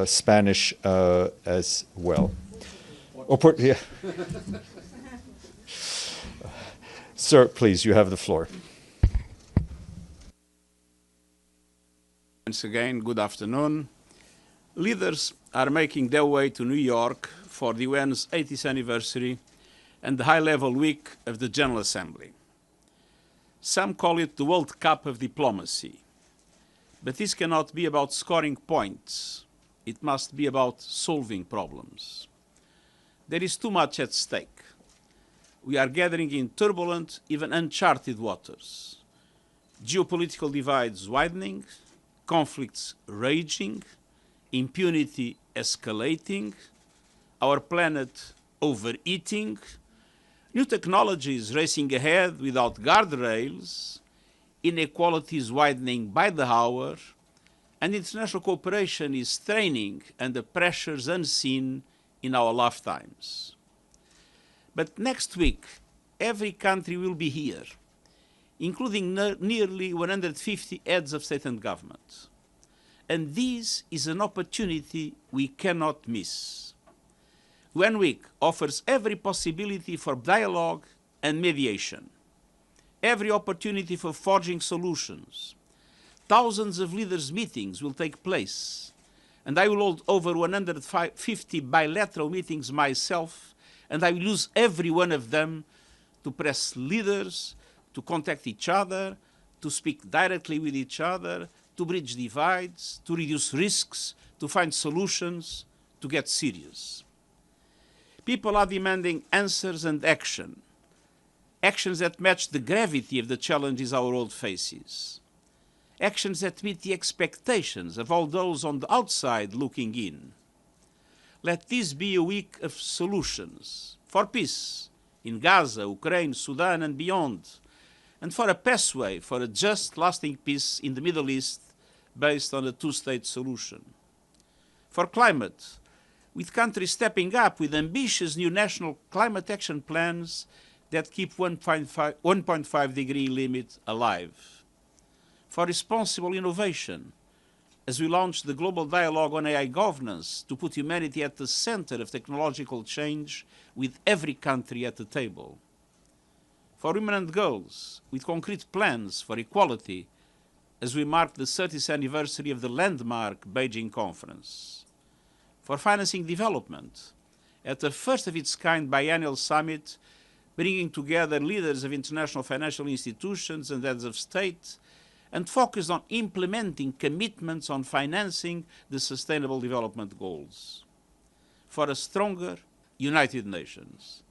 Spanish as well. Yeah. Sir, please, you have the floor. Once again, good afternoon. Leaders are making their way to New York for the UN's 80th anniversary and the high-level week of the General Assembly. Some call it the World Cup of diplomacy. But this cannot be about scoring points. It must be about solving problems. There is too much at stake. We are gathering in turbulent, even uncharted waters. Geopolitical divides widening, conflicts raging, impunity escalating, our planet overeating, new technologies racing ahead without guardrails, inequalities widening by the hour, and international cooperation is straining under pressures unseen in our lifetimes. But next week, every country will be here, including nearly 150 heads of state and government. And this is an opportunity we cannot miss. UN Week offers every possibility for dialogue and mediation, every opportunity for forging solutions. Thousands of leaders' meetings will take place, and I will hold over 150 bilateral meetings myself, and I will use every one of them to press leaders to contact each other, to speak directly with each other, to bridge divides, to reduce risks, to find solutions, to get serious. People are demanding answers and action, actions that match the gravity of the challenges our world faces, actions that meet the expectations of all those on the outside looking in. Let this be a week of solutions for peace in Gaza, Ukraine, Sudan, and beyond, and for a pathway for a just, lasting peace in the Middle East based on a two-state solution. For climate, with countries stepping up with ambitious new national climate action plans that keep 1.5 degree limit alive. For responsible innovation, as we launch the global dialogue on AI governance to put humanity at the center of technological change with every country at the table. For women and girls, with concrete plans for equality as we mark the 30th anniversary of the landmark Beijing Conference. For financing development, at the first of its kind biennial summit, bringing together leaders of international financial institutions and heads of state, and focused on implementing commitments on financing the Sustainable Development Goals. For a stronger, United Nations,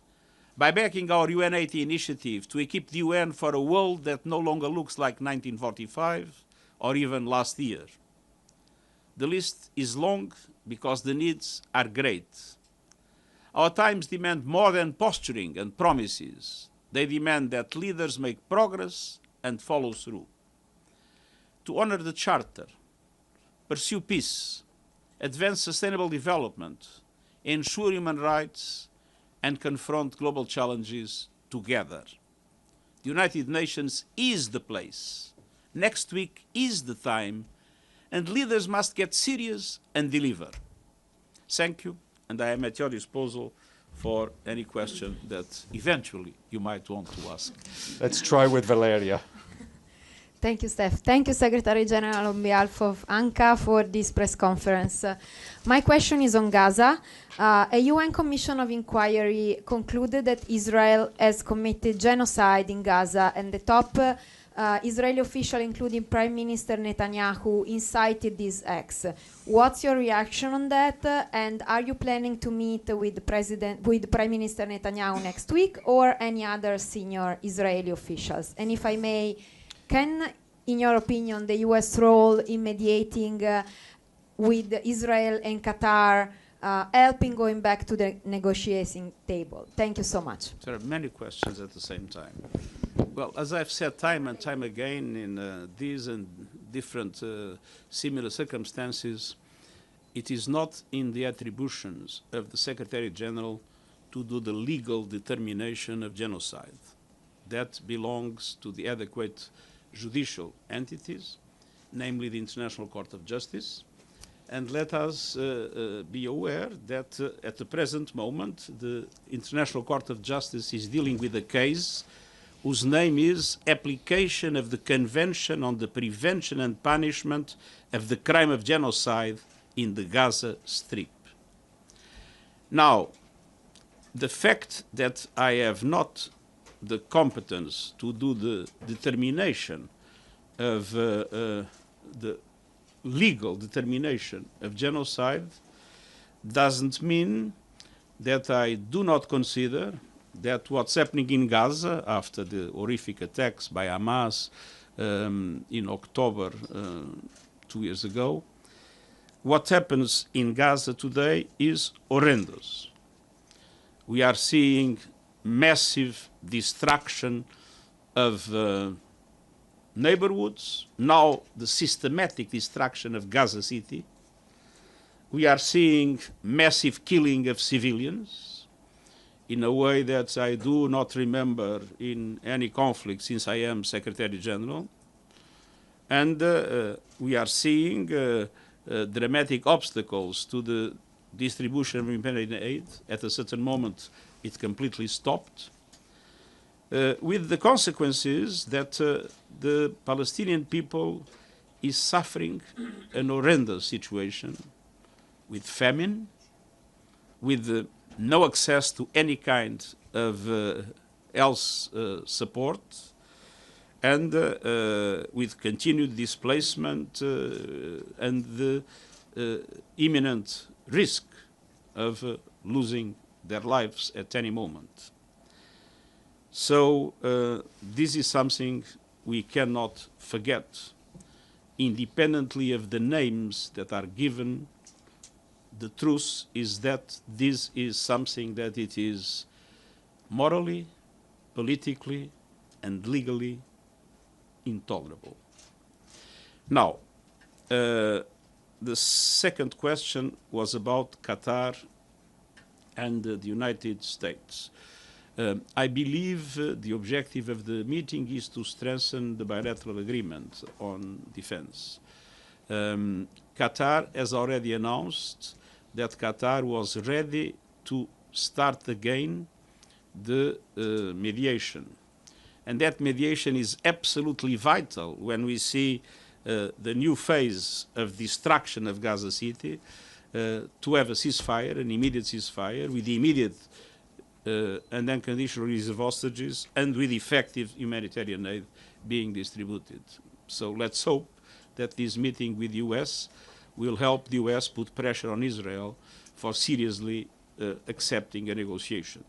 by backing our UN80 initiative to equip the UN for a world that no longer looks like 1945 or even last year. The list is long because the needs are great. Our times demand more than posturing and promises. They demand that leaders make progress and follow through. To honor the Charter, pursue peace, advance sustainable development, ensure human rights, and confront global challenges together. The United Nations is the place. Next week is the time, and leaders must get serious and deliver. Thank you, and I am at your disposal for any question that eventually you might want to ask. Let's try with Valeria. Thank you, Steph. Thank you, Secretary General, on behalf of UNGA for this press conference. My question is on Gaza. A UN Commission of Inquiry concluded that Israel has committed genocide in Gaza, and the top Israeli official, including Prime Minister Netanyahu, incited these acts. What's your reaction on that? And are you planning to meet with Prime Minister Netanyahu next week or any other senior Israeli officials? And if I may, can, in your opinion, the US role in mediating with Israel and Qatar help in going back to the negotiating table? Thank you so much. There are many questions at the same time. Well, as I've said time and time again in these and different similar circumstances, it is not in the attributions of the Secretary General to do the legal determination of genocide. That belongs to the adequate judicial entities, namely the International Court of Justice, And let us be aware that at the present moment, the International Court of Justice is dealing with a case whose name is Application of the Convention on the Prevention and Punishment of the Crime of Genocide in the Gaza Strip. Now, the fact that I have not the competence to do the determination of the legal determination of genocide doesn't mean that I do not consider that what's happening in Gaza after the horrific attacks by Hamas in October 2 years ago, what happens in Gaza today is horrendous. We are seeing massive destruction of neighborhoods, now the systematic destruction of Gaza City. We are seeing massive killing of civilians in a way that I do not remember in any conflict since I am Secretary General. And we are seeing dramatic obstacles to the distribution of humanitarian aid. At a certain moment, it completely stopped, with the consequences that the Palestinian people is suffering an horrendous situation with famine, with no access to any kind of health support, and with continued displacement and the imminent risk of losing their lives at any moment. So this is something we cannot forget. Independently of the names that are given, the truth is that this is something that it is morally, politically, and legally intolerable. Now, the second question was about Qatar and the United States. I believe the objective of the meeting is to strengthen the bilateral agreement on defense. Qatar has already announced that Qatar was ready to start again the mediation. And that mediation is absolutely vital when we see the new phase of destruction of Gaza City, to have a ceasefire, an immediate ceasefire, with the immediate and unconditional release of hostages, and with effective humanitarian aid being distributed. So let's hope that this meeting with the US will help the US put pressure on Israel for seriously accepting a negotiation.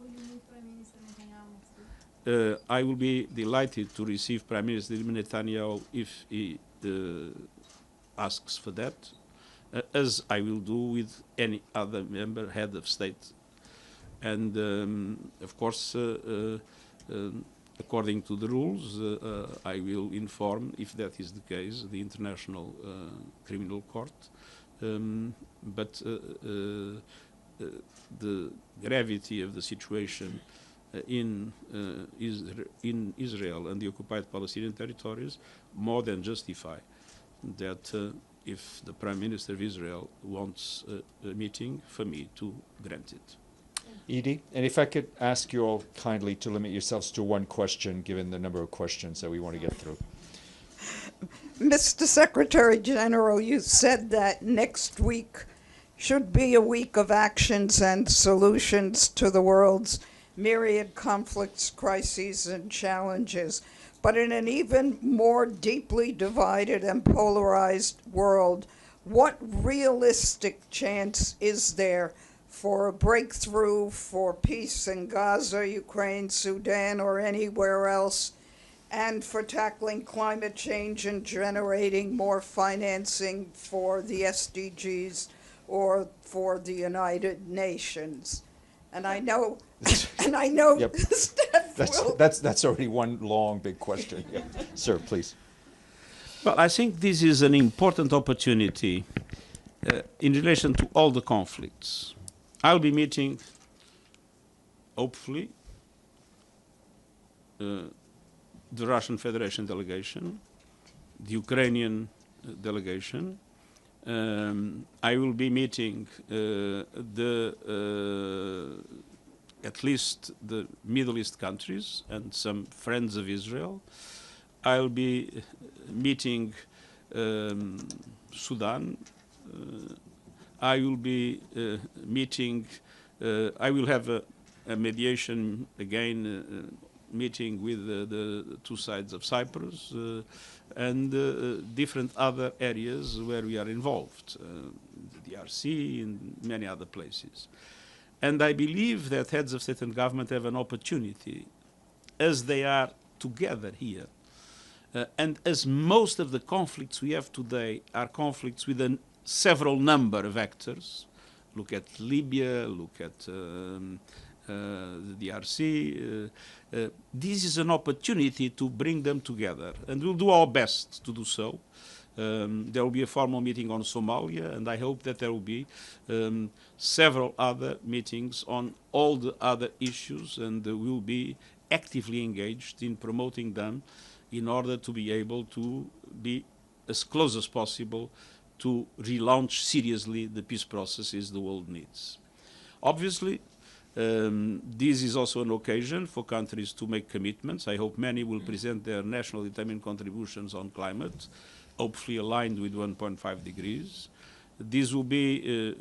Will you meet Prime Minister Netanyahu next week? I will be delighted to receive Prime Minister Netanyahu if he asks for that, as I will do with any other member, head of state. And of course, according to the rules, I will inform, if that is the case, the International Criminal Court. But the gravity of the situation in Israel and the occupied Palestinian territories more than justify that if the Prime Minister of Israel wants a meeting, for me to grant it. Edie, and if I could ask you all kindly to limit yourselves to one question, given the number of questions that we want to get through. Mr. Secretary General, you said that next week should be a week of actions and solutions to the world's myriad conflicts, crises, and challenges. But in an even more deeply divided and polarized world, what realistic chance is there for a breakthrough for peace in Gaza, Ukraine, Sudan, or anywhere else, and for tackling climate change and generating more financing for the SDGs or for the United Nations? And I know, Yep. Steph will. That's already one long, big question. Yeah. Sir, please. Well, I think this is an important opportunity in relation to all the conflicts. I'll be meeting, hopefully, the Russian Federation delegation, the Ukrainian delegation, I will be meeting at least the Middle East countries and some friends of Israel. I'll be meeting Sudan. I will be meeting, I will have a mediation again meeting with the two sides of Cyprus and different other areas where we are involved, the DRC and many other places. And I believe that heads of state and government have an opportunity, as they are together here, and as most of the conflicts we have today are conflicts with a several number of actors. Look at Libya, look at the DRC. This is an opportunity to bring them together, and we'll do our best to do so. There will be a formal meeting on Somalia, and I hope that there will be several other meetings on all the other issues, and we'll be actively engaged in promoting them in order to be able to be as close as possible to relaunch seriously the peace processes the world needs. Obviously, this is also an occasion for countries to make commitments. I hope many will present their national determined contributions on climate, hopefully aligned with 1.5 degrees. This will be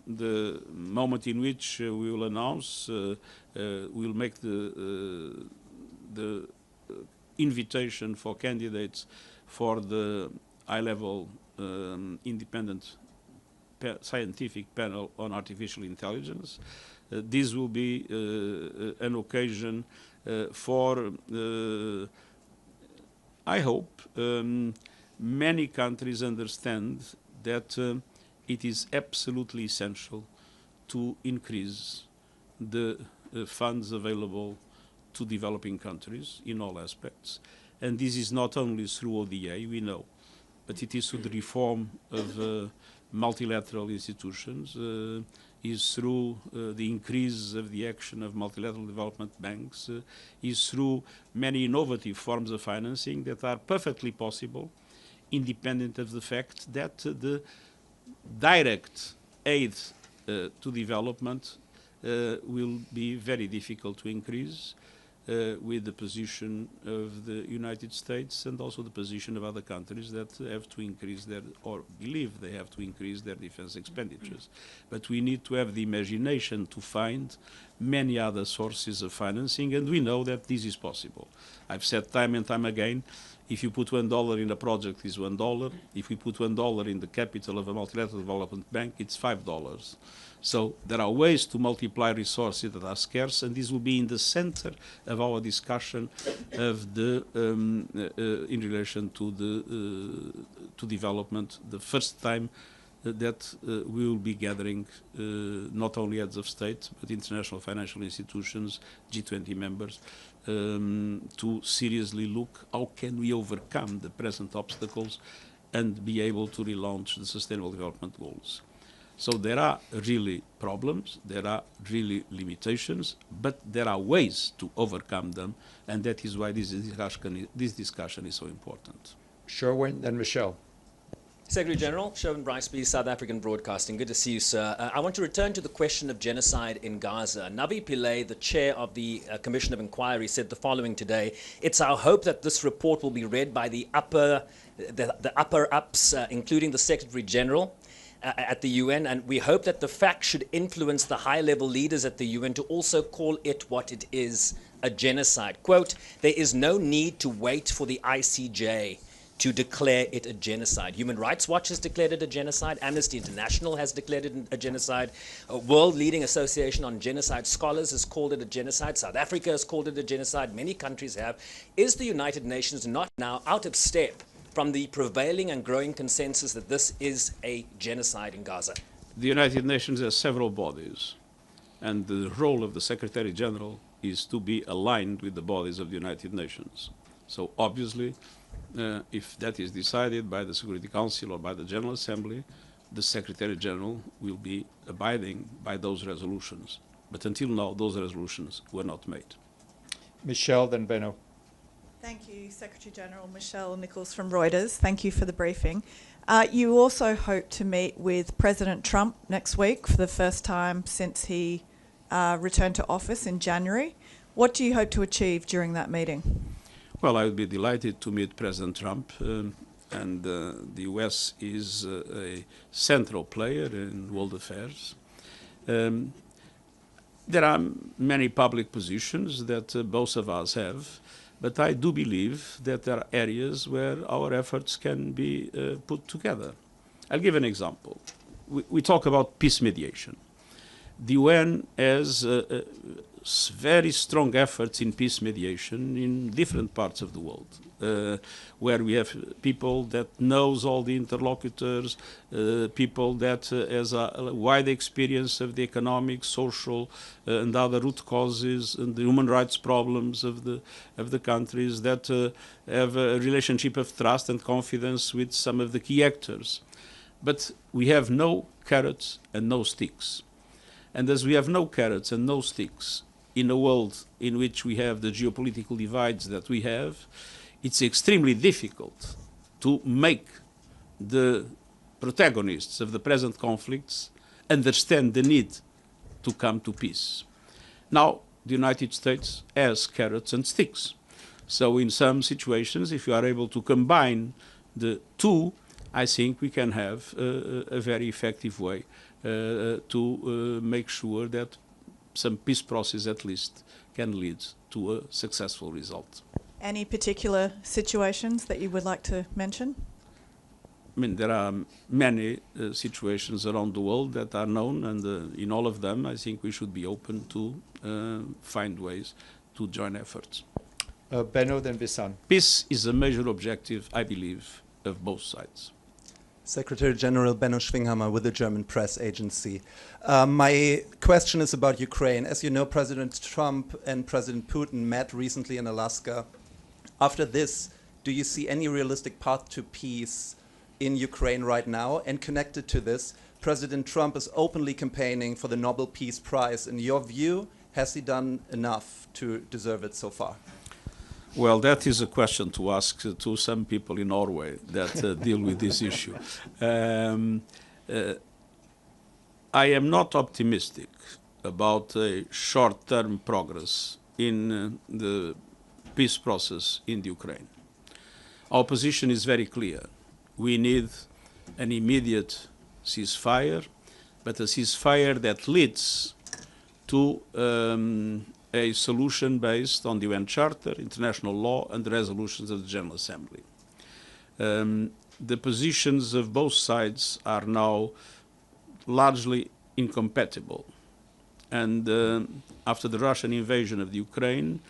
the moment in which we will announce, we'll make the invitation for candidates for the high-level independent scientific panel on artificial intelligence. This will be an occasion for, I hope, many countries understand that it is absolutely essential to increase the funds available to developing countries in all aspects. And this is not only through ODA, we know, but it is through the reform of multilateral institutions, is through the increase of the action of multilateral development banks, is through many innovative forms of financing that are perfectly possible, independent of the fact that the direct aid to development will be very difficult to increase with the position of the United States and also the position of other countries that have to increase their, or believe they have to increase their defense expenditures. But we need to have the imagination to find many other sources of financing, and we know that this is possible. I've said time and time again, if you put $1 in a project, it's $1. If we put $1 in the capital of a multilateral development bank, it's $5. So there are ways to multiply resources that are scarce, and this will be in the center of our discussion of the in relation to the to development. The first time that we will be gathering not only heads of state but international financial institutions, G20 members, to seriously look how can we overcome the present obstacles and be able to relaunch the Sustainable Development Goals. So there are really problems, there are really limitations, but there are ways to overcome them, and that is why this discussion is so important. Sherwin, then Michelle. Secretary General, Sherwin Briceby, South African Broadcasting. Good to see you, sir. I want to return to the question of genocide in Gaza. Navi Pillay, the chair of the Commission of Inquiry, said the following today: "It's our hope that this report will be read by the upper-ups, including the Secretary General at the UN, and we hope that the fact should influence the high-level leaders at the UN to also call it what it is, a genocide. Quote, there is no need to wait for the ICJ to declare it a genocide. Human Rights Watch has declared it a genocide. Amnesty International has declared it a genocide. A world-leading association on genocide scholars has called it a genocide. South Africa has called it a genocide. Many countries have. Is the United Nations not now out of step from the prevailing and growing consensus that this is a genocide in Gaza?" The United Nations has several bodies, and the role of the Secretary General is to be aligned with the bodies of the United Nations. So obviously, if that is decided by the Security Council or by the General Assembly, the Secretary General will be abiding by those resolutions. But until now, those resolutions were not made. Michelle, then Benno. Thank you, Secretary General. Michelle Nichols from Reuters. Thank you for the briefing. You also hope to meet with President Trump next week for the first time since he returned to office in January. What do you hope to achieve during that meeting? Well, I would be delighted to meet President Trump, and the US is a central player in world affairs. There are many public positions that both of us have, but I do believe that there are areas where our efforts can be put together. I'll give an example. We talk about peace mediation. The UN has very strong efforts in peace mediation in different parts of the world, where we have people that knows all the interlocutors, people that has a wide experience of the economic, social, and other root causes and the human rights problems of the countries, that have a relationship of trust and confidence with some of the key actors. But we have no carrots and no sticks. And as we have no carrots and no sticks in a world in which we have the geopolitical divides that we have, it's extremely difficult to make the protagonists of the present conflicts understand the need to come to peace. Now, the United States has carrots and sticks. So in some situations, if you are able to combine the two, I think we can have a very effective way to make sure that some peace process at least can lead to a successful result. Any particular situations that you would like to mention? I mean, there are many situations around the world that are known, and in all of them, I think we should be open to find ways to join efforts. Benno, then Visan. Peace is a major objective, I believe, of both sides. Secretary General Benno Schwinghammer with the German press agency. My question is about Ukraine. As you know, President Trump and President Putin met recently in Alaska. After this, do you see any realistic path to peace in Ukraine right now? And connected to this, President Trump is openly campaigning for the Nobel Peace Prize. In your view, has he done enough to deserve it so far? Well, that is a question to ask to some people in Norway that deal with this issue. I am not optimistic about a short-term progress in the peace process in Ukraine. Our position is very clear. We need an immediate ceasefire, but a ceasefire that leads to a solution based on the UN Charter, international law, and the resolutions of the General Assembly. The positions of both sides are now largely incompatible. And after the Russian invasion of the Ukraine,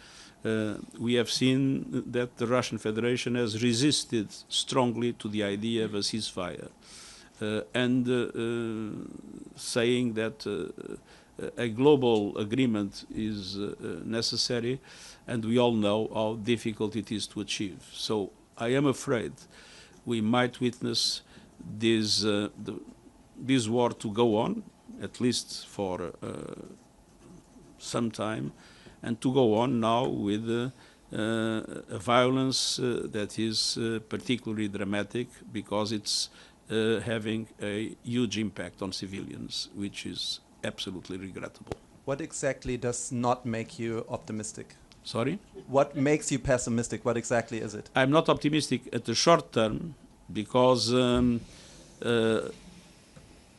we have seen that the Russian Federation has resisted strongly to the idea of a ceasefire, and saying that a global agreement is necessary, and we all know how difficult it is to achieve. So I am afraid we might witness this war to go on, at least for some time, and to go on now with a violence that is particularly dramatic because it's having a huge impact on civilians, which is absolutely regrettable. What exactly does not make you optimistic? Sorry? What makes you pessimistic? What exactly is it? I'm not optimistic at the short term because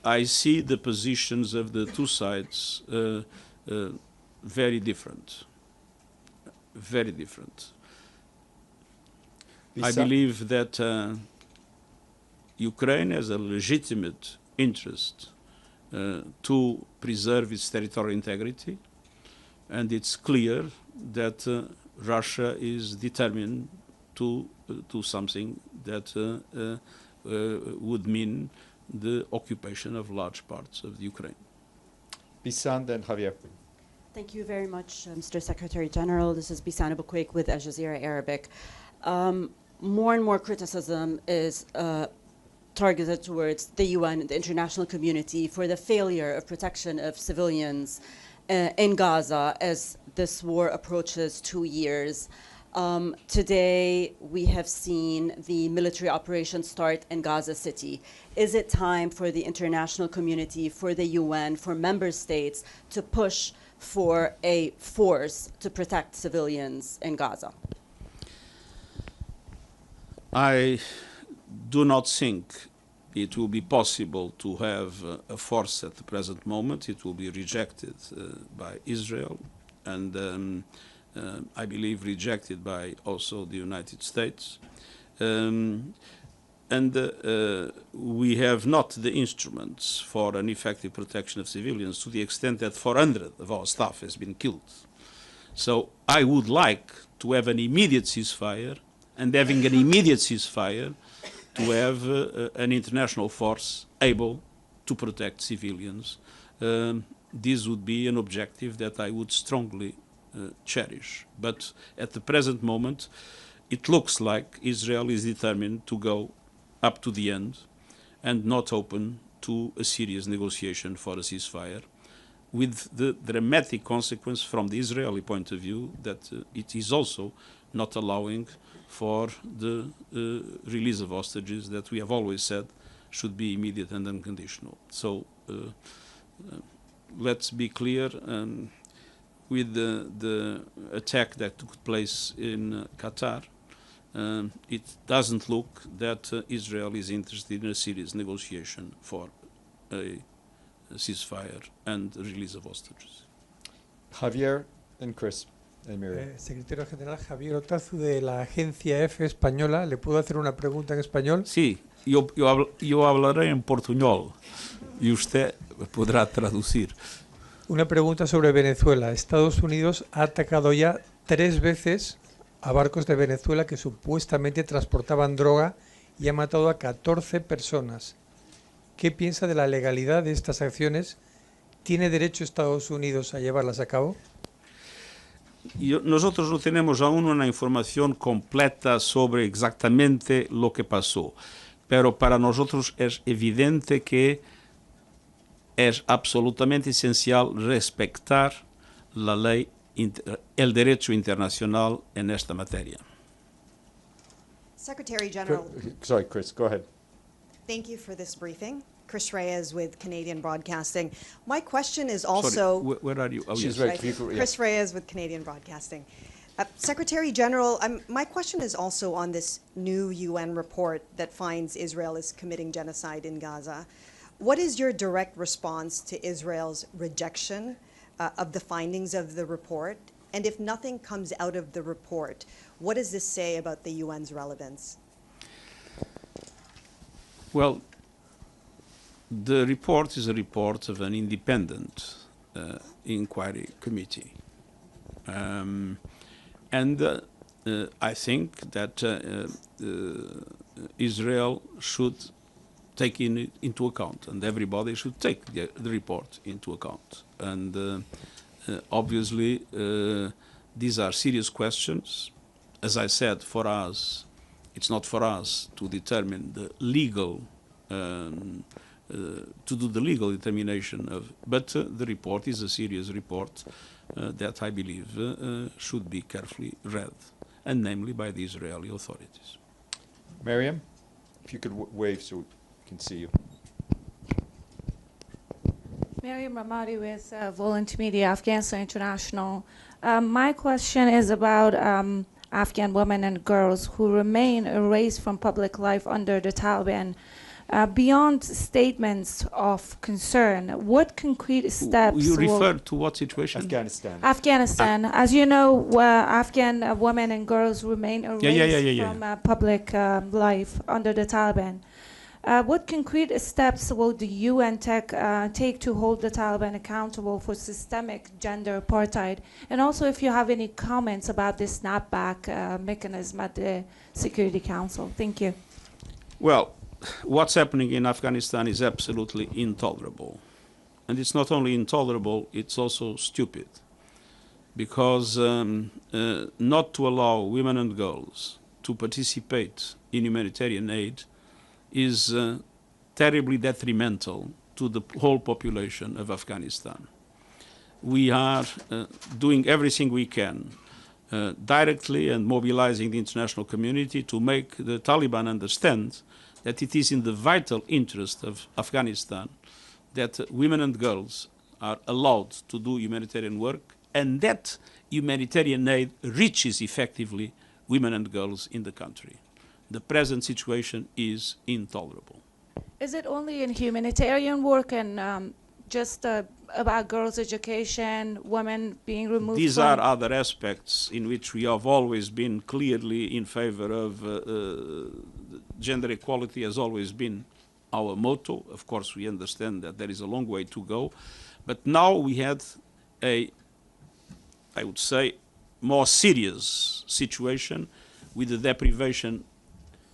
I see the positions of the two sides very different. Very different. I believe that Ukraine has a legitimate interest to preserve its territorial integrity, and it's clear that Russia is determined to do something that would mean the occupation of large parts of the Ukraine. Bisan, then Javier. Thank you very much, Mr. Secretary General. This is Bisan Abuquaik with Al Jazeera Arabic. More and more criticism is targeted towards the UN and the international community for the failure of protection of civilians in Gaza as this war approaches 2 years. Today, we have seen the military operation start in Gaza City. Is it time for the international community, for the UN, for member states to push for a force to protect civilians in Gaza? I do not think it will be possible to have a force at the present moment. It will be rejected by Israel and I believe rejected by also the United States. We have not the instruments for an effective protection of civilians to the extent that 400 of our staff has been killed. So I would like to have an immediate ceasefire, and having an immediate ceasefire to have an international force able to protect civilians. This would be an objective that I would strongly cherish. But at the present moment, it looks like Israel is determined to go up to the end and not open to a serious negotiation for a ceasefire, with the dramatic consequence from the Israeli point of view that it is also not allowing for the release of hostages that we have always said should be immediate and unconditional. So let's be clear, with the attack that took place in Qatar, it doesn't look that Israel is interested in a serious negotiation for a ceasefire and release of hostages. Javier and Chris and Miriam. Secretario General Javier Otazu de la agencia EFE española. ¿Le puedo hacer una pregunta en español? Sí, yo hablaré en portuñol y usted podrá traducir. Una pregunta sobre Venezuela. Estados Unidos ha atacado ya 3 veces a barcos de Venezuela que supuestamente transportaban droga y ha matado a 14 personas. ¿Qué piensa de la legalidad de estas acciones? ¿Tiene derecho Estados Unidos a llevarlas a cabo? Nosotros no tenemos aún una información completa sobre exactamente lo que pasó, pero para nosotros es evidente que es absolutamente esencial respetar la ley, el derecho internacional en esta materia. Secretary General. Sorry, Chris, go ahead. Thank you for this briefing. Chris Reyes with Canadian Broadcasting. My question is also... Sorry, where are you? Oh, She's yes. right. Chris Reyes with Canadian Broadcasting. Secretary General, my question is also on this new UN report that finds Israel is committing genocide in Gaza. What is your direct response to Israel's rejection of the findings of the report? And if nothing comes out of the report, what does this say about the UN's relevance? Well, the report is a report of an independent inquiry committee. I think that Israel should take into account, and everybody should take the report into account. And obviously, these are serious questions. As I said, for us, it's not for us to determine the legal, to do the legal determination of, but the report is a serious report that I believe should be carefully read, and namely by the Israeli authorities. Miriam, if you could wave so we can see you. Miriam Ramadi with Volunteer Media, Afghanistan International. My question is about Afghan women and girls who remain erased from public life under the Taliban. Beyond statements of concern, what concrete steps... You refer to what situation? Afghanistan. Afghanistan. As you know, Afghan women and girls remain erased from public life under the Taliban. What concrete steps will the UN take to hold the Taliban accountable for systemic gender apartheid? And also if you have any comments about this snapback mechanism at the Security Council. Thank you. Well, what's happening in Afghanistan is absolutely intolerable. And it's not only intolerable, it's also stupid. Because not to allow women and girls to participate in humanitarian aid is terribly detrimental to the whole population of Afghanistan. We are doing everything we can directly and mobilizing the international community to make the Taliban understand that it is in the vital interest of Afghanistan that women and girls are allowed to do humanitarian work, and that humanitarian aid reaches effectively women and girls in the country. The present situation is intolerable. Is it only in humanitarian work and just about girls' education, women being removed? These are other aspects in which we have always been clearly in favor of gender equality, has always been our motto. Of course, we understand that there is a long way to go, but now we had a, I would say, more serious situation with the deprivation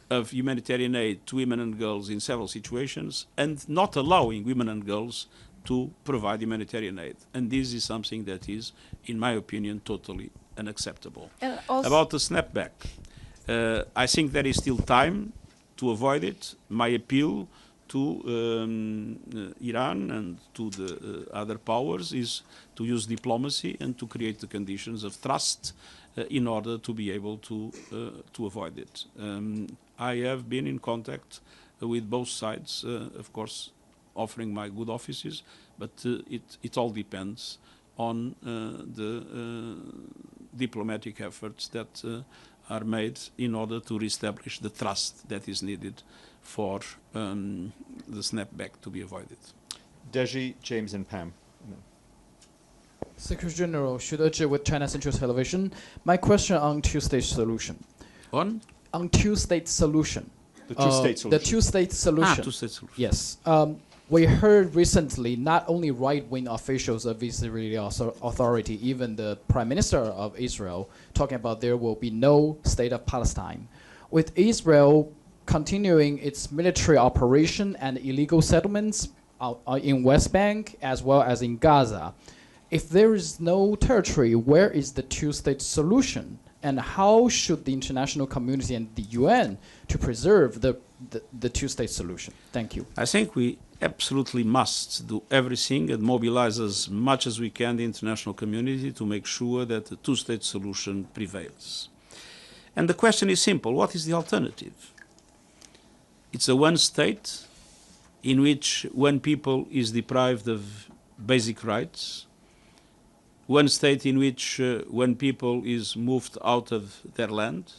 of humanitarian aid to women and girls in several situations, and not allowing women and girls to provide humanitarian aid. And this is something that is, in my opinion, totally unacceptable. About the snapback, I think there is still time to avoid it. My appeal to Iran and to the other powers is to use diplomacy and to create the conditions of trust in order to be able to avoid it. I have been in contact with both sides, of course, offering my good offices, but it all depends on the diplomatic efforts that are made in order to reestablish the trust that is needed for the snapback to be avoided. Deji, James, and Pam. Secretary General, Shudoji with China Central Television. My question on two-state solution. On two-state solution. The two-state solution. The two-state solution. Two-state solution. Yes. We heard recently not only right-wing officials of Israeli Authority, even the Prime Minister of Israel, talking about there will be no state of Palestine. With Israel continuing its military operation and illegal settlements in West Bank as well as in Gaza, if there is no territory, where is the two-state solution? And how should the international community and the UN to preserve the two-state solution? Thank you. I think we absolutely must do everything and mobilize as much as we can the international community to make sure that the two-state solution prevails. And the question is simple: what is the alternative? It's a one state in which one people is deprived of basic rights, one state in which one people is moved out of their land.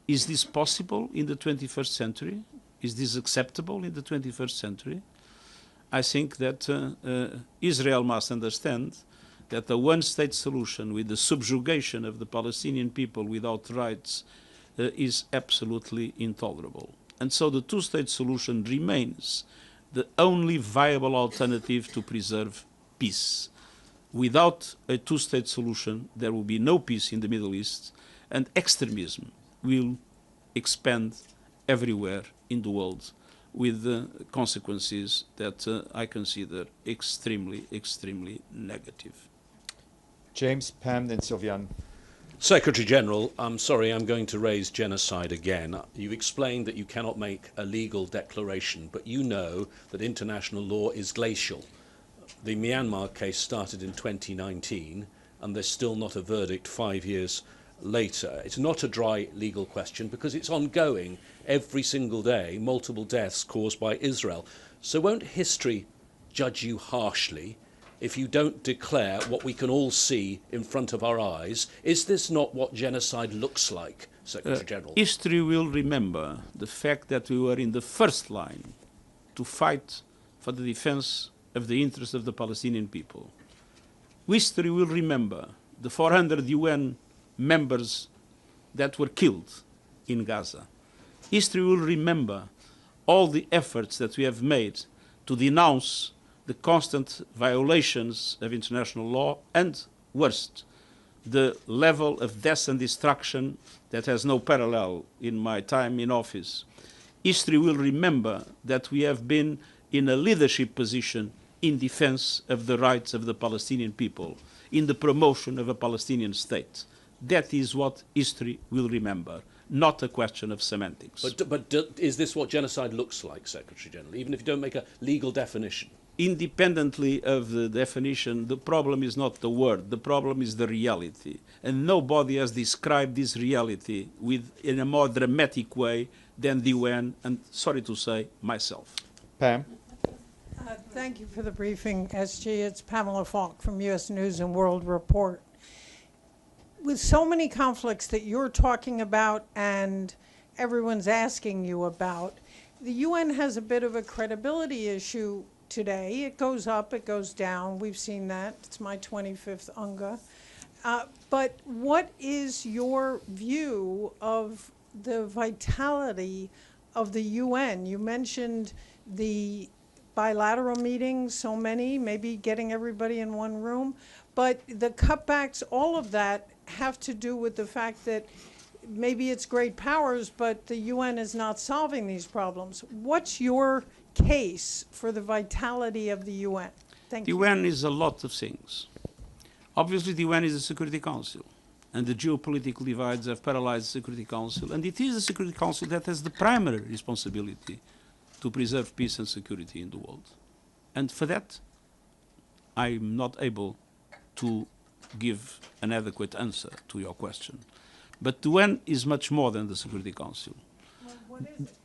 Is this possible in the 21st century? Is this acceptable in the 21st century? I think that Israel must understand that the one-state solution with the subjugation of the Palestinian people without rights is absolutely intolerable. And so the two-state solution remains the only viable alternative to preserve peace. Without a two-state solution, there will be no peace in the Middle East, and extremism will expand everywhere in the world with consequences that I consider extremely, extremely negative. James, Pam, then Sylviane. Secretary General, I'm sorry, I'm going to raise genocide again. You explained that you cannot make a legal declaration, but you know that international law is glacial. The Myanmar case started in 2019, and there's still not a verdict 5 years later. It's not a dry legal question because it's ongoing every single day, multiple deaths caused by Israel. So won't history judge you harshly if you don't declare what we can all see in front of our eyes? Is this not what genocide looks like, Secretary General? History will remember the fact that we were in the first line to fight for the defense of the interests of the Palestinian people. History will remember the 400 UN members that were killed in Gaza. History will remember all the efforts that we have made to denounce the constant violations of international law and, worst, the level of death and destruction that has no parallel in my time in office. History will remember that we have been in a leadership position in defense of the rights of the Palestinian people, in the promotion of a Palestinian state. That is what history will remember, not a question of semantics. But is this what genocide looks like, Secretary General, even if you don't make a legal definition? independently of the definition, the problem is not the word, the problem is the reality. And nobody has described this reality in a more dramatic way than the UN, and sorry to say, myself. Pam? Thank you for the briefing, SG. It's Pamela Falk from U.S. News and World Report. With so many conflicts that you're talking about and everyone's asking you about, the UN has a bit of a credibility issue today. It goes up, it goes down. We've seen that. It's my 25th UNGA. But what is your view of the vitality of the UN? You mentioned the bilateral meetings, so many, maybe getting everybody in one room. But the cutbacks, all of that have to do with the fact that maybe it's great powers, but the UN is not solving these problems. What's your case for the vitality of the UN? Thank you. The UN is a lot of things. Obviously, the UN is a Security Council, and the geopolitical divides have paralyzed the Security Council, and it is the Security Council that has the primary responsibility to preserve peace and security in the world. And for that, I'm not able to give an adequate answer to your question. But the UN is much more than the Security Council.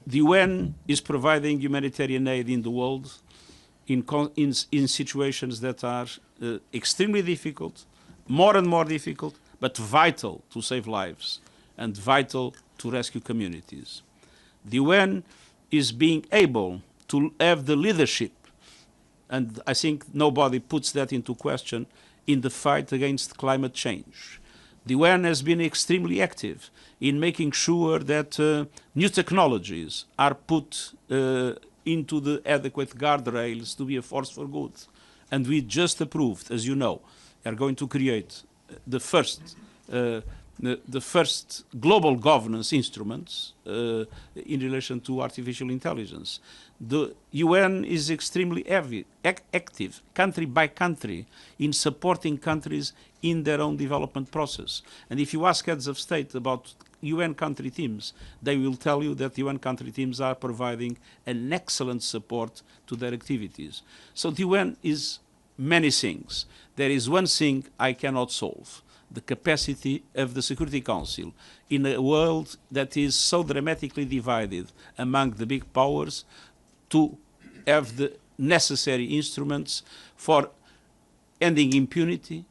The UN is providing humanitarian aid in the world in situations that are extremely difficult, more and more difficult, but vital to save lives and vital to rescue communities. The UN is being able to have the leadership, and I think nobody puts that into question, in the fight against climate change. The UN has been extremely active in making sure that new technologies are put into the adequate guardrails to be a force for good. And we just approved, as you know, are going to create the first global governance instruments in relation to artificial intelligence. The UN is extremely active, country by country, in supporting countries in their own development process. And if you ask heads of state about UN country teams, they will tell you that UN country teams are providing an excellent support to their activities. So the UN is many things. There is one thing I cannot solve: the capacity of the Security Council in a world that is so dramatically divided among the big powers to have the necessary instruments for ending impunity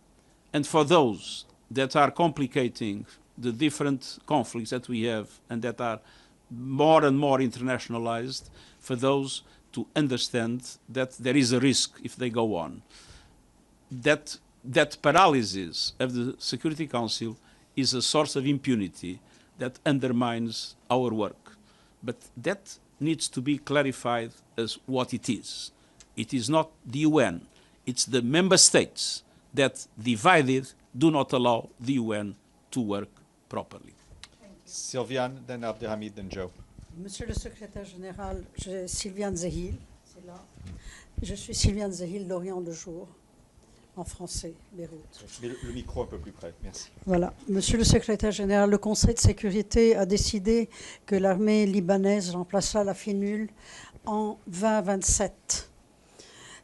and for those that are complicating the different conflicts that we have and that are more and more internationalized, for those to understand that there is a risk if they go on. That paralysis of the Security Council is a source of impunity that undermines our work. But that needs to be clarified as what it is. It is not the UN. It's the member states that, divided, do not allow the UN to work properly. Sylviane, then Abdelhamid, then Joe. Monsieur le Secrétaire Général, je suis Sylviane Zehil, c'est là. Je suis Sylviane Zehil d'Orient le Jour, en français, Beyrouth. Mais le micro un peu plus près, merci. Voilà. Monsieur le Secrétaire Général, le Conseil de sécurité a décidé que l'armée libanaise remplacera la FINUL en 2027.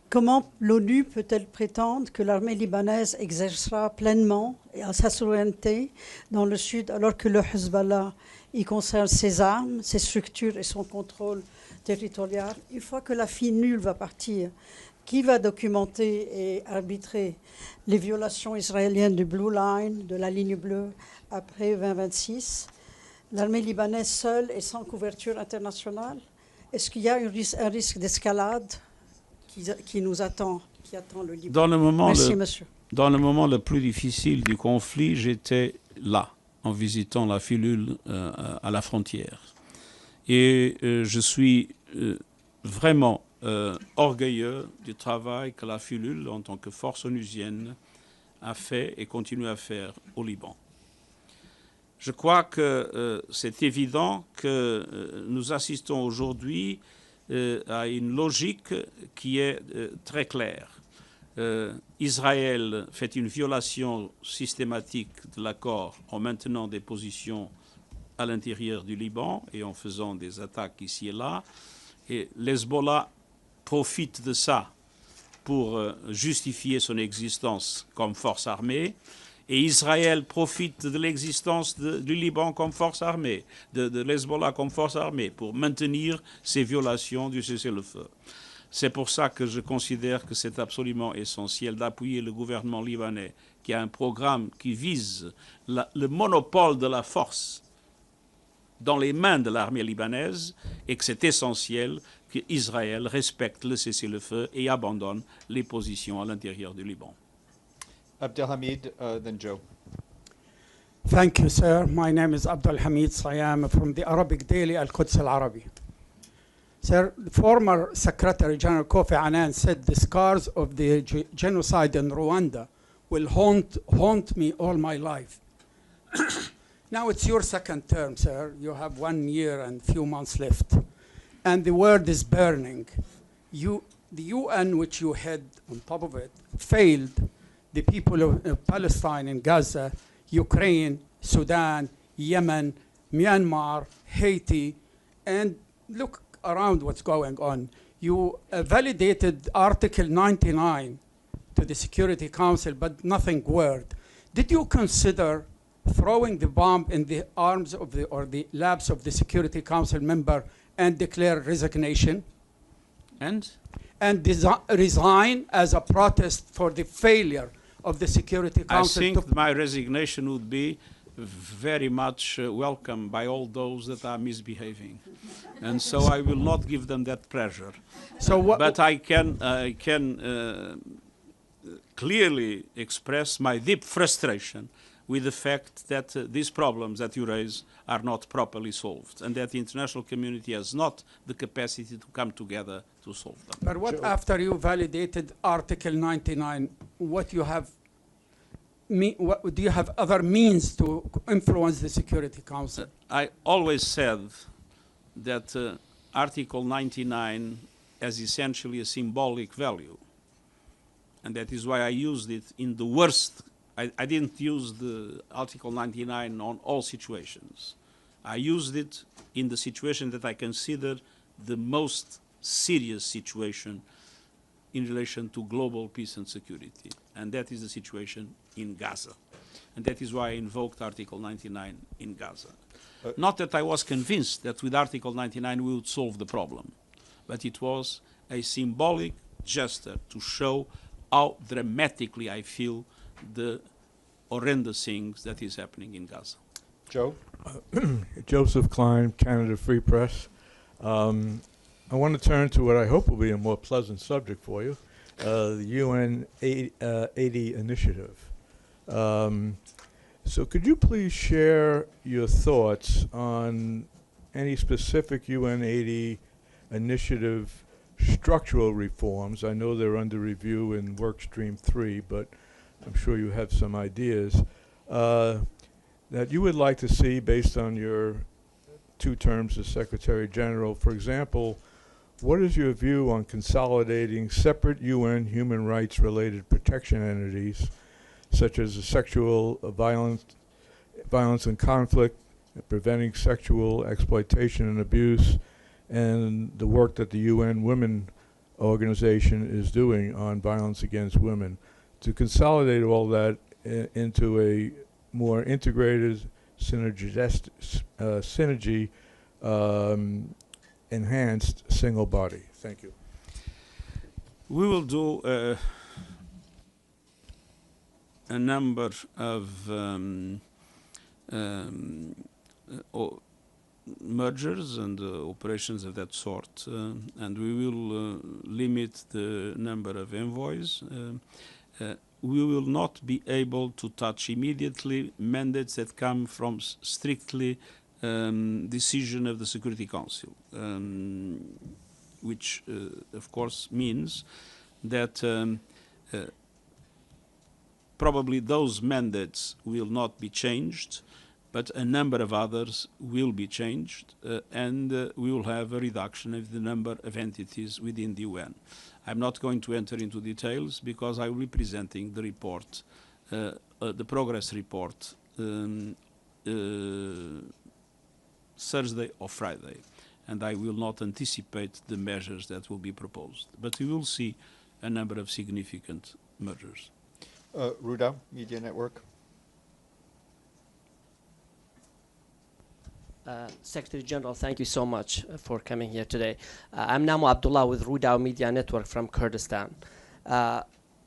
Comment l'ONU peut-elle prétendre que l'armée libanaise exercera pleinement sa souveraineté dans le sud alors que le Hezbollah y conserve ses armes, ses structures et son contrôle territorial? Une fois que la FINUL va partir, qui va documenter et arbitrer les violations israéliennes du Blue Line, de la ligne bleue, après 2026? L'armée libanaise seule et sans couverture internationale? Est-ce qu'il y a un risque d'escalade qui nous attend, qui attend le Liban? Merci, monsieur. Dans le moment le plus difficile du conflit, j'étais là, en visitant la FINUL à la frontière. Et je suis vraiment orgueilleux du travail que la FINUL, en tant que force onusienne, a fait et continue à faire au Liban. Je crois que c'est évident que nous assistons aujourd'hui à une logique qui est très claire. Israël fait une violation systématique de l'accord en maintenant des positions à l'intérieur du Liban et en faisant des attaques ici et là. Et l'Hezbollah profite de ça pour justifier son existence comme force armée, et Israël profite de l'existence du Liban comme force armée, de l'Hezbollah comme force armée, pour maintenir ces violations du cessez-le-feu. C'est pour ça que je considère que c'est absolument essentiel d'appuyer le gouvernement libanais, qui a un programme qui vise le monopole de la force dans les mains de l'armée libanaise, et que c'est essentiel qu'Israël respecte le cessez-le-feu et abandonne les positions à l'intérieur du Liban. Abdelhamid, then Joe. Thank you, sir. My name is Abdelhamid Sayam from the Arabic daily Al-Quds Al-Arabi. Sir, former Secretary General Kofi Annan said the scars of the genocide in Rwanda will haunt me all my life. Now it's your second term, sir. You have 1 year and few months left. And the world is burning. The UN, which you head on top of it, failed the people of Palestine and Gaza, Ukraine, Sudan, Yemen, Myanmar, Haiti, and look around what's going on. You validated Article 99 to the Security Council, but nothing worked. Did you consider throwing the bomb in the arms of the laps of the Security Council member and declare resignation? And resign as a protest for the failure of the Security Council? I think my resignation would be very much welcome by all those that are misbehaving, and so I will not give them that pressure. But I can clearly express my deep frustration with the fact that these problems that you raise are not properly solved, and that the international community has not the capacity to come together to solve them. But what after you validated Article 99, what do you have other means to influence the Security Council? I always said that Article 99 has essentially a symbolic value, and that is why I used it in the worst. I didn't use the Article 99 on all situations. I used it in the situation that I consider the most serious situation in relation to global peace and security, and that is the situation in Gaza. And that is why I invoked Article 99 in Gaza. Not that I was convinced that with Article 99 we would solve the problem, but it was a symbolic gesture to show how dramatically I feel the horrendous things that is happening in Gaza. Joe? Joseph Klein, Canada Free Press. I want to turn to what I hope will be a more pleasant subject for you, the UN 80 initiative. So could you please share your thoughts on any specific UN 80 initiative structural reforms? I know they're under review in Workstream 3, but I'm sure you have some ideas that you would like to see based on your 2 terms as Secretary General. For example, what is your view on consolidating separate UN human rights related protection entities such as the sexual violence and conflict, preventing sexual exploitation and abuse, and the work that the UN Women Organization is doing on violence against women, to consolidate all that into a more integrated synergy enhanced single body? Thank you. We will do a number of mergers and operations of that sort, and we will limit the number of envoys. We will not be able to touch immediately mandates that come from strictly decision of the Security Council, which of course means that probably those mandates will not be changed, but a number of others will be changed, and we will have a reduction of the number of entities within the UN. I'm not going to enter into details because I will be presenting the report, the progress report, Thursday or Friday, and I will not anticipate the measures that will be proposed. But we will see a number of significant murders. Ruda, Media Network. Secretary General, thank you so much for coming here today. I'm Namo Abdullah with Rudaw Media Network from Kurdistan.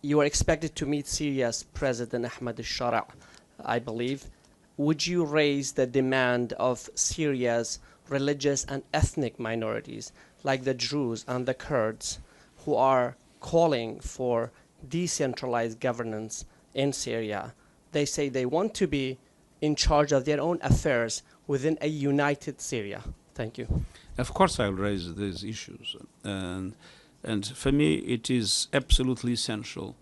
You are expected to meet Syria's President Ahmad al-Shara, I believe. Would you raise the demand of Syria's religious and ethnic minorities, like the Druze and the Kurds, who are calling for decentralized governance in Syria? They say they want to be in charge of their own affairs within a united Syria. Thank you. Of course I'll raise these issues. And for me it is absolutely essential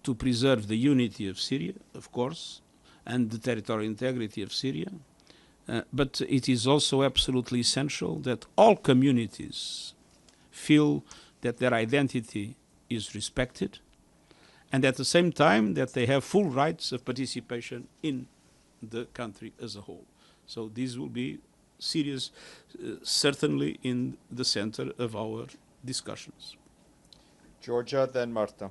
to preserve the unity of Syria, of course, and the territorial integrity of Syria. But it is also absolutely essential that all communities feel that their identity is respected, and at the same time that they have full rights of participation in the country as a whole. So this will be serious, certainly in the center of our discussions. Georgia, then Marta.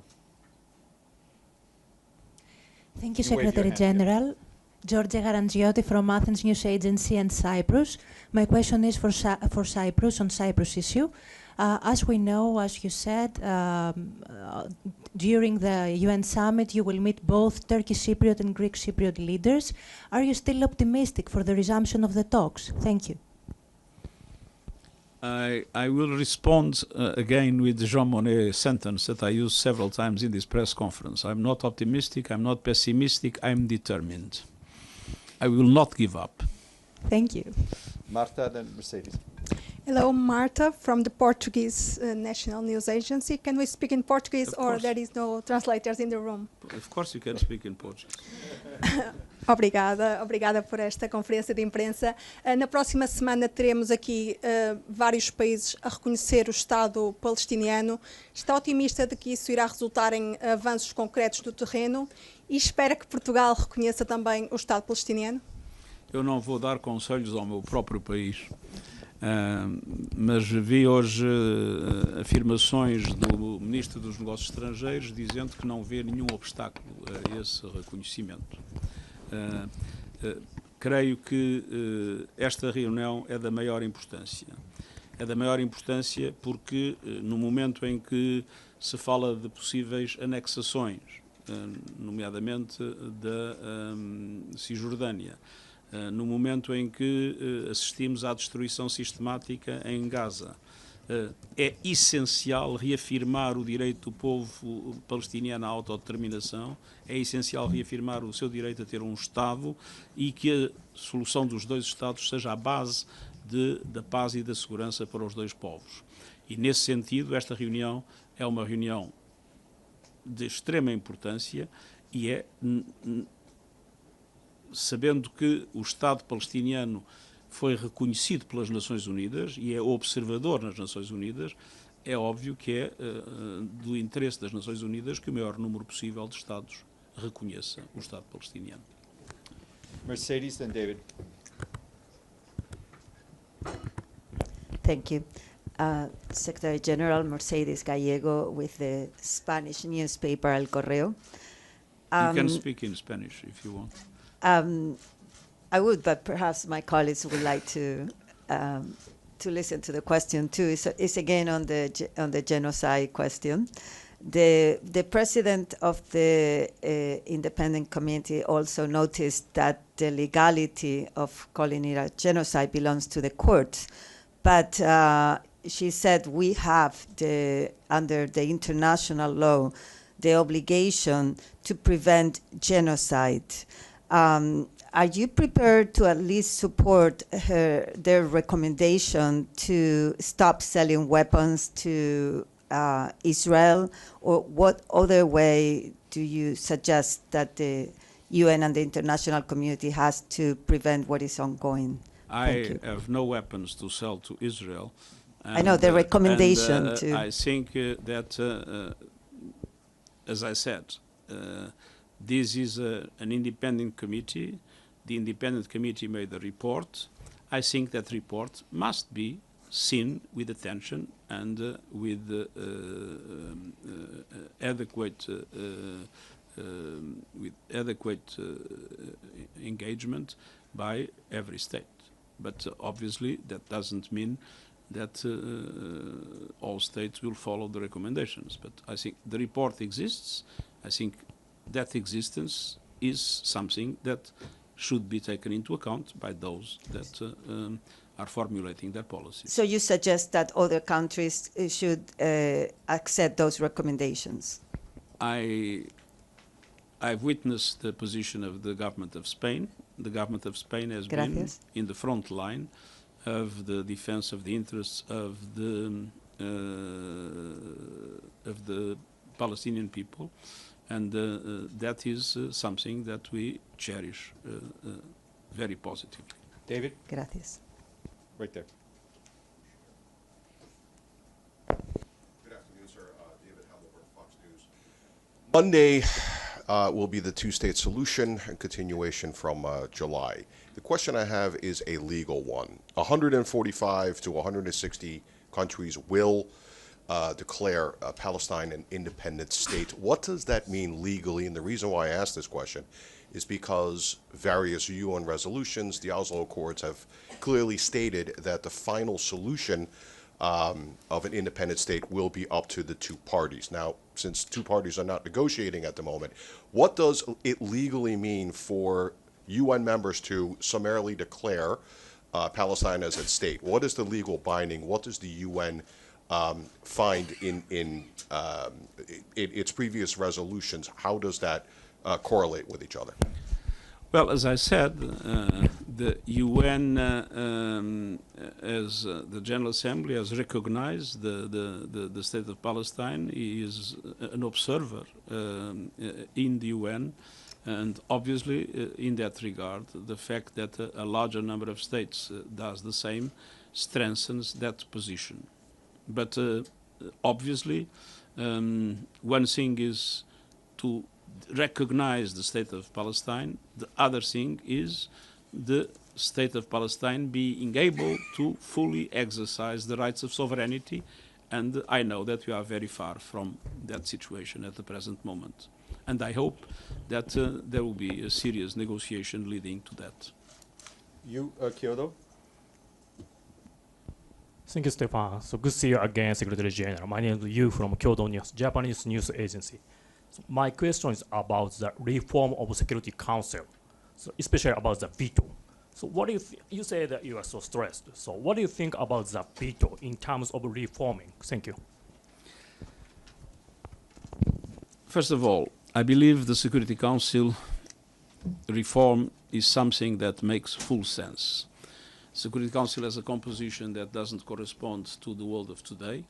Thank you, Secretary General. Georgia Garangiotti from Athens News Agency and Cyprus. My question is for Cyprus, on Cyprus issue. As we know, as you said, during the UN summit, you will meet both Turkish Cypriot and Greek Cypriot leaders. Are you still optimistic for the resumption of the talks? Thank you. I will respond again with the Jean Monnet sentence that I used several times in this press conference. I'm not optimistic, I'm not pessimistic, I'm determined. I will not give up. Thank you. Marta, then Mercedes. Hello, Marta from the Portuguese National News Agency. Can we speak in Portuguese or there is no translators in the room? Of course you can speak in Portuguese. Obrigada por esta conferência de imprensa. Na próxima semana teremos aqui vários países a reconhecer o Estado palestiniano. Está otimista de que isso irá resultar em avanços concretos do terreno e espera que Portugal reconheça também o Estado palestiniano? Eu não vou dar conselhos ao meu próprio país. Mas vi hoje afirmações do Ministro dos Negócios Estrangeiros dizendo que não vê nenhum obstáculo a esse reconhecimento. Creio que esta reunião é da maior importância. É da maior importância porque no momento em que se fala de possíveis anexações, nomeadamente da Cisjordânia, no momento em que assistimos à destruição sistemática em Gaza. É essencial reafirmar o direito do povo palestiniano à autodeterminação, é essencial reafirmar o seu direito a ter um Estado e que a solução dos dois Estados seja a base da paz e da segurança para os dois povos. E, nesse sentido, esta reunião é uma reunião de extrema importância e é... sabendo que o Estado palestiniano foi reconhecido pelas Nações Unidas e é observador nas Nações Unidas, é óbvio que é do interesse das Nações Unidas que o maior número possível de Estados reconheça o Estado palestiniano. Mercedes and David. Thank you. Secretary General Mercedes Gallego with the Spanish newspaper El Correo. You can speak in Spanish if you want. I would, but perhaps my colleagues would like to listen to the question too. It's again on the genocide question. The president of the independent committee also noticed that the legality of calling it a genocide belongs to the courts, but she said we have under the international law the obligation to prevent genocide. Are you prepared to at least support their recommendation to stop selling weapons to Israel, or what other way do you suggest that the UN and the international community has to prevent what is ongoing? I have no weapons to sell to Israel. I know the recommendation I think that, as I said, this is an independent committee. The independent committee made a report. I think that report must be seen with attention and with adequate engagement by every state. But obviously that doesn't mean that all states will follow the recommendations. But I think the report exists. I think that existence is something that should be taken into account by those that are formulating their policies. So you suggest that other countries should accept those recommendations? I've witnessed the position of the government of Spain. The government of Spain has been in the front line of the defense of the interests of the Palestinian people, and that is something that we cherish very positively. David? Gracias. Right there. Good afternoon, sir. David Hamilton, Fox News. Monday will be the two-state solution and continuation from July. The question I have is a legal one. 145 to 160 countries will declare Palestine an independent state. What does that mean legally? And the reason why I ask this question is because various UN resolutions, the Oslo Accords, have clearly stated that the final solution of an independent state will be up to the two parties. Now, since two parties are not negotiating at the moment, what does it legally mean for UN members to summarily declare Palestine as a state? What is the legal binding? What does the UN find in its previous resolutions? How does that correlate with each other? Well, as I said, the UN, as the General Assembly, has recognized the state of Palestine. He is an observer in the UN, and obviously, in that regard, the fact that a larger number of states does the same strengthens that position. But obviously, one thing is to recognize the state of Palestine. The other thing is the state of Palestine being able to fully exercise the rights of sovereignty, and I know that we are very far from that situation at the present moment. And I hope that there will be a serious negotiation leading to that. You, Kyoto? Thank you, Stefan. So good to see you again, Secretary General. My name is Yu from Kyoto News, Japanese news agency. So my question is about the reform of Security Council, so especially about the veto. So what do you say that you are so stressed? So what do you think about the veto in terms of reforming? Thank you. First of all, I believe the Security Council reform is something that makes full sense. Security Council has a composition that doesn't correspond to the world of today.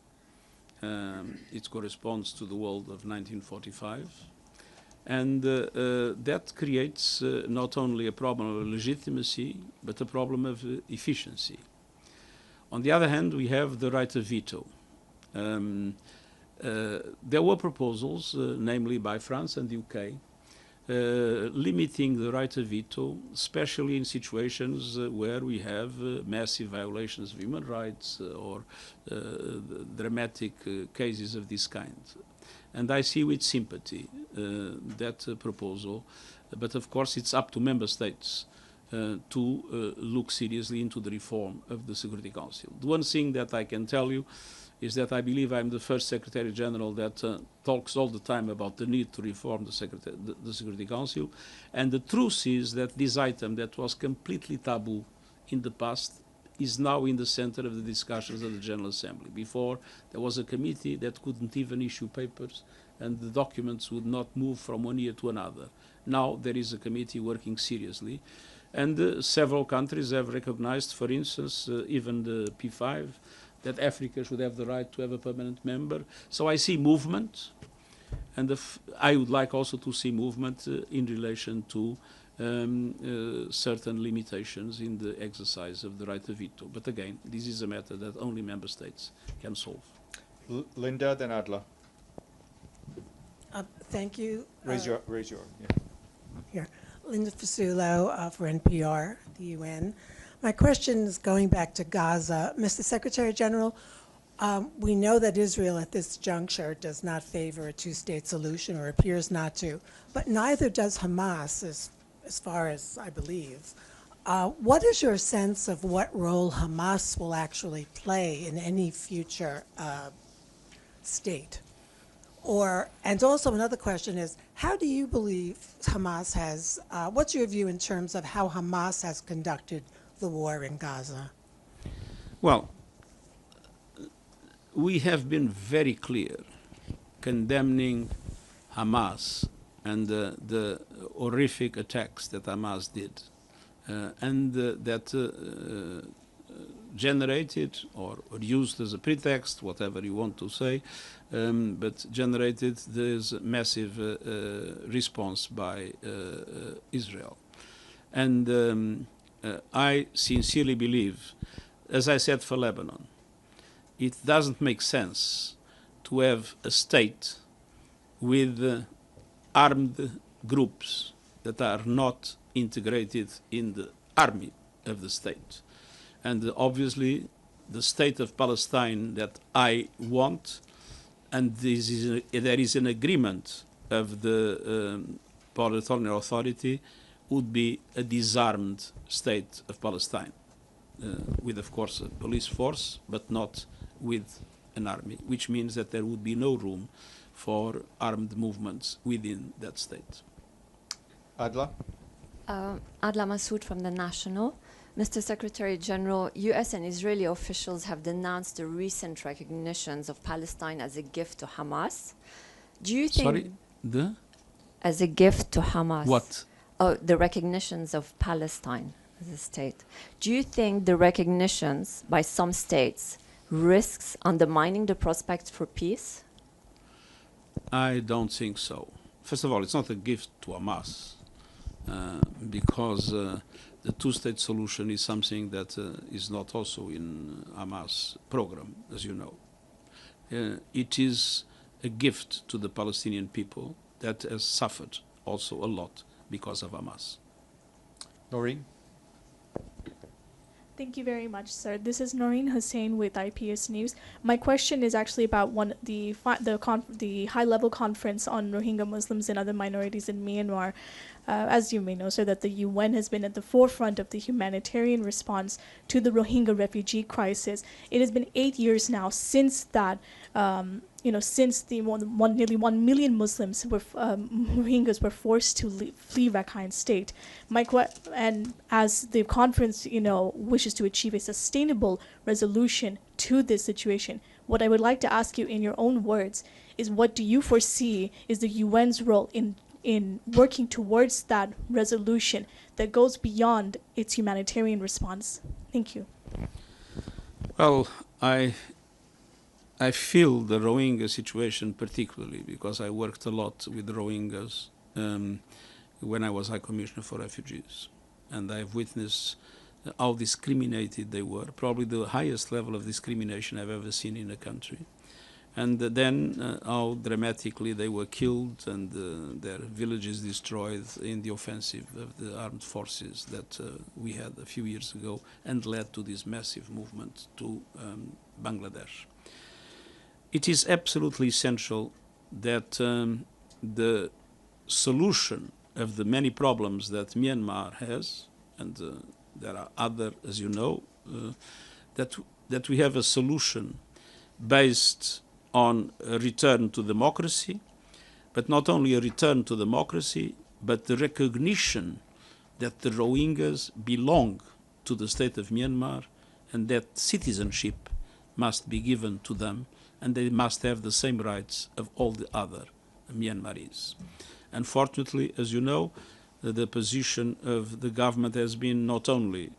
It corresponds to the world of 1945. And that creates not only a problem of legitimacy, but a problem of efficiency. On the other hand, we have the right of veto. There were proposals, namely by France and the UK, limiting the right of veto, especially in situations where we have massive violations of human rights or dramatic cases of this kind. And I see with sympathy that proposal, but of course it's up to member states to look seriously into the reform of the Security Council. The one thing that I can tell you is that I believe I'm the first Secretary General that talks all the time about the need to reform the Security Council. And the truth is that this item that was completely taboo in the past is now in the center of the discussions of the General Assembly. Before, there was a committee that couldn't even issue papers, and the documents would not move from one year to another. Now there is a committee working seriously. And several countries have recognized, for instance, even the P5, that Africa should have the right to have a permanent member. So I see movement, and I would like also to see movement in relation to certain limitations in the exercise of the right of veto. But again, this is a matter that only member states can solve. Linda, then Adla. Thank you. Raise your, yeah. Here. Linda Fasulo for NPR, the UN. My question is going back to Gaza. Mr. Secretary General, we know that Israel at this juncture does not favor a two-state solution, or appears not to, but neither does Hamas, as far as I believe. What is your sense of what role Hamas will actually play in any future state? And also another question is, how do you believe Hamas has, what's your view in terms of how Hamas has conducted the war in Gaza? Well, we have been very clear condemning Hamas and the horrific attacks that Hamas did and that generated or used as a pretext, whatever you want to say, but generated this massive response by Israel. And I sincerely believe, as I said for Lebanon, it doesn't make sense to have a state with armed groups that are not integrated in the army of the state. And obviously, the state of Palestine that I want, and there is an agreement of the Palestinian Authority, would be a disarmed state of Palestine, with, of course, a police force, but not with an army, which means that there would be no room for armed movements within that state. Adla? Adla Masood from The National. Mr. Secretary General, U.S. and Israeli officials have denounced the recent recognitions of Palestine as a gift to Hamas. Do you think... Sorry? As a gift to Hamas. What? Oh, the recognitions of Palestine as a state. Do you think the recognitions by some states risks undermining the prospects for peace? I don't think so. First of all, it's not a gift to Hamas, because the two-state solution is something that is not also in Hamas program, as you know. It is a gift to the Palestinian people that has suffered also a lot because of Hamas. Noreen? Thank you very much, sir. This is Noreen Hussain with IPS News. My question is actually about the high-level conference on Rohingya Muslims and other minorities in Myanmar. As you may know, sir, that the UN has been at the forefront of the humanitarian response to the Rohingya refugee crisis. It has been 8 years now since that. Since the nearly 1 million Muslims Rohingyas were forced to flee Rakhine State. And as the conference, wishes to achieve a sustainable resolution to this situation, what I would like to ask you in your own words is, what do you foresee is the UN's role in working towards that resolution that goes beyond its humanitarian response? Thank you. Well, I feel the Rohingya situation particularly because I worked a lot with the Rohingyas when I was High Commissioner for Refugees. And I've witnessed how discriminated they were, probably the highest level of discrimination I've ever seen in a country. And then how dramatically they were killed and their villages destroyed in the offensive of the armed forces that we had a few years ago and led to this massive movement to Bangladesh. It is absolutely essential that the solution of the many problems that Myanmar has, and there are other, as you know, that we have a solution based on a return to democracy, but not only a return to democracy, but the recognition that the Rohingyas belong to the state of Myanmar and that citizenship must be given to them, and they must have the same rights of all the other Myanmaris. Unfortunately, as you know, the position of the government has been not only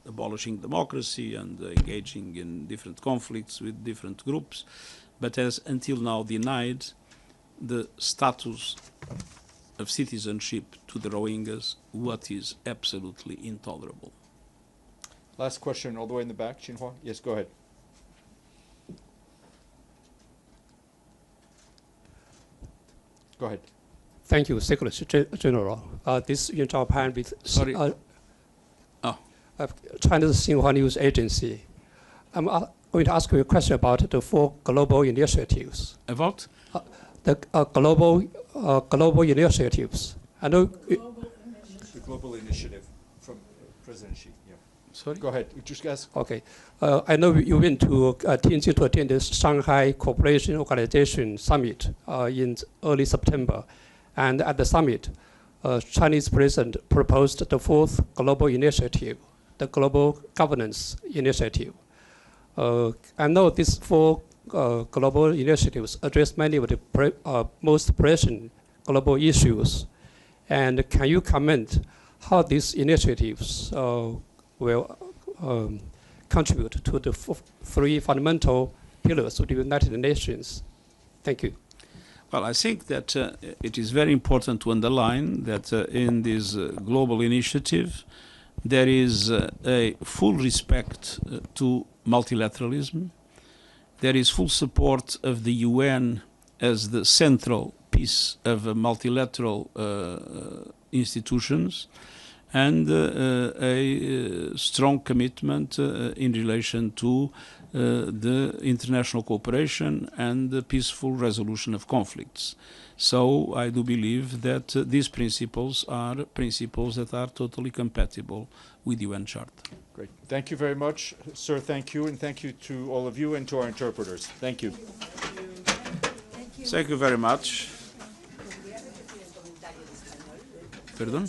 abolishing democracy and engaging in different conflicts with different groups, but has until now denied the status of citizenship to the Rohingyas, what is absolutely intolerable. Last question all the way in the back, Xinhua. Yes, go ahead. Go ahead. Thank you, Secretary General. This Yuan Zhaopan with... Sorry. China's Xinhua News Agency. I'm going to ask you a question about the 4 global initiatives. About? The global initiatives. I know The global initiative from President Xi. Yeah. Sorry? Go ahead. Just ask. Okay. I know you went to Tianjin to attend the Shanghai Cooperation Organization Summit in early September. And at the summit, Chinese president proposed the 4th global initiative, the Global Governance Initiative. I know these 4 global initiatives address many of the most pressing global issues. And can you comment how these initiatives will contribute to the 3 fundamental pillars of the United Nations? Thank you. Well, I think that it is very important to underline that in this global initiative, there is a full respect to multilateralism. There is full support of the UN as the central piece of multilateral institutions, and a strong commitment in relation to the international cooperation and the peaceful resolution of conflicts. So I do believe that these principles are principles that are totally compatible with the UN Charter. Great. Thank you very much, sir. Thank you, and thank you to all of you and to our interpreters. Thank you. Thank you very much. Perdón.